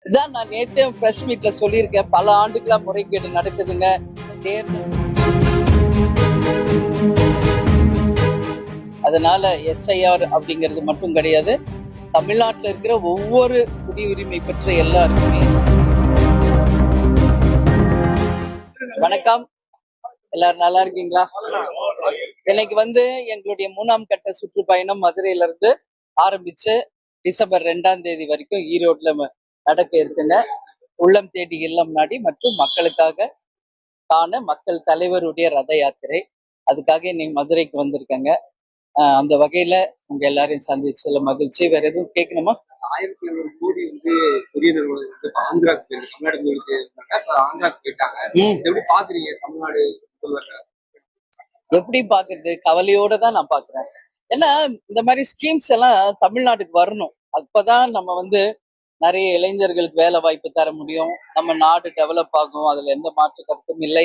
இதான் நான் நேத்தே பிரஸ் மீட்ல சொல்லியிருக்கேன். பல ஆண்டுகளா முறைகேடு நடக்குதுங்க. தேர்தல் அதனால எஸ்ஐஆர் அப்படிங்கிறது மட்டும் கிடையாது. தமிழ்நாட்டில் இருக்கிற ஒவ்வொரு குடியுரிமை பெற்ற எல்லாருக்குமே. வணக்கம், எல்லாரும் நல்லா இருக்கீங்களா? இன்னைக்கு எங்களுடைய 3ஆம் கட்ட சுற்றுப்பயணம் மதுரையில இருந்து ஆரம்பிச்சு டிசம்பர் 2ஆம் தேதி வரைக்கும் ஈரோட்ல நடக்க இருக்குங்க. உள்ளம் தேடி இல்லம் நாடி மற்றும் மக்களுக்காக காண மக்கள் தலைவருடைய ரத யாத்திரை. அதுக்காக இன்னைக்கு மதுரைக்கு வந்திருக்கேங்க. அந்த வகையில உங்க எல்லாரையும் சந்திச்சதுல மகிழ்ச்சி. வேற எதுவும் கேட்கணுமா? 1700 கோடி பெரிய நிறுவனம் ஆந்திராக்கு போயிருக்கு. தமிழ்நாடு முதலீட்டு ஆந்திராக்கு போயிட்டாங்க. எப்படி பாக்குறீங்க தமிழ்நாடு முதல்வர்? எப்படி பாக்குறது? கவலையோட தான் நான் பாக்குறேன். ஏன்னா இந்த மாதிரி ஸ்கீம்ஸ் எல்லாம் தமிழ்நாட்டுக்கு வரணும். அப்பதான் நம்ம நிறைய இளைஞர்களுக்கு வேலை வாய்ப்பு தர முடியும். நம்ம நாடு டெவலப் ஆகும். அதுல எந்த மாற்று கருத்தும் இல்லை.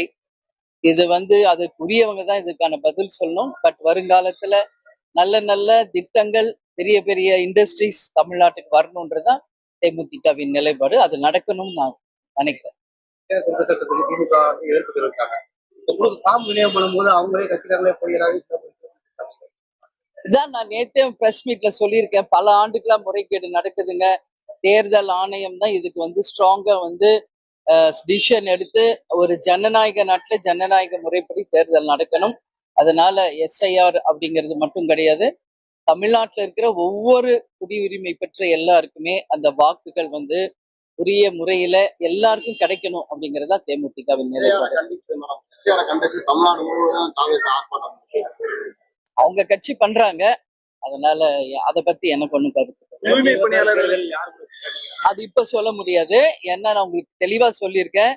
இது அதுக்குரியவங்க தான் இதுக்கான பதில் சொல்லணும். பட் வருங்காலத்துல நல்ல நல்ல திட்டங்கள், பெரிய பெரிய இண்டஸ்ட்ரீஸ் தமிழ்நாட்டுக்கு வரணுன்றதுதான் தேமுதிகவின் நிலைப்பாடு. அது நடக்கணும்னு நான் நினைக்கிறேன். திமுக எதிர்ப்பு தெரிவித்தாங்க. ஃபார்ம் விநியோகம் பண்ணும்போது அவங்களே கட்சிக்காரங்களே போயிடாது. இதான் நான் நேத்தே பிரஸ் மீட்ல சொல்லியிருக்கேன். பல ஆண்டுகளா முறைகேடு நடக்குதுங்க. தேர்தல் ஆணையம் தான் இதுக்கு ஸ்ட்ராங்கா டிசிஷன் எடுத்து ஒரு ஜனநாயக நாட்டுல ஜனநாயக முறைப்படி தேர்தல் நடக்கணும். அதனால எஸ்ஐஆர் அப்படிங்கிறது மட்டும் கிடையாது. தமிழ்நாட்டில் இருக்கிற ஒவ்வொரு குடியுரிமை பெற்ற எல்லாருக்குமே அந்த வாக்குகள் உரிய முறையில எல்லாருக்கும் கிடைக்கணும் அப்படிங்கறதா தேமுதிகவின் நிலைப்பாடு. அவங்க கட்சி பண்றாங்க. அதனால அத பத்தி எனக்கு ஒண்ணும் கருத்து. தூய்மை பணியாளர்கள் அது இப்ப சொல்ல முடியாது. ஏன்னா நான் உங்களுக்கு தெளிவா சொல்லியிருக்கேன்.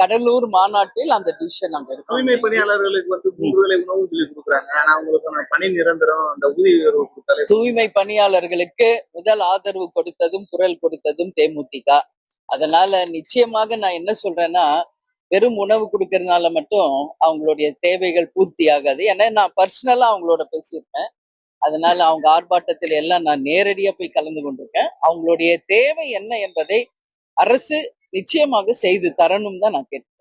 கடலூர் மாநாட்டில் அந்த டிசிஷன் அங்க இருக்கு. தூய்மை பணியாளர்களுக்கு 3 வேளை உணவு சொல்லி கொடுக்குறாங்க. ஆனா அவங்களுக்கு பணி நிரந்தரம் அந்த ஊதிய உயர்வு கொடுத்தாலே. தூய்மை பணியாளர்களுக்கு முதல் ஆதரவு கொடுத்ததும் குரல் கொடுத்ததும் தேமுதிக. அதனால நிச்சயமாக நான் என்ன சொல்றேன்னா, வெறும் உணவு கொடுக்கறதுனால மட்டும் அவங்களுடைய தேவைகள் பூர்த்தி ஆகாது. ஏன்னா நான் பர்சனலா அவங்களோட பேசியிருப்பேன். அதனால அவங்க ஆர்ப்பாட்டத்தில் எல்லாம் நான் நேரடியா போய் கலந்து கொண்டிருக்கேன். அவங்களுடைய தேவை என்ன என்பதை அரசு நிச்சயமாக செய்து தரணும் தான் நான் கேட்டேன்.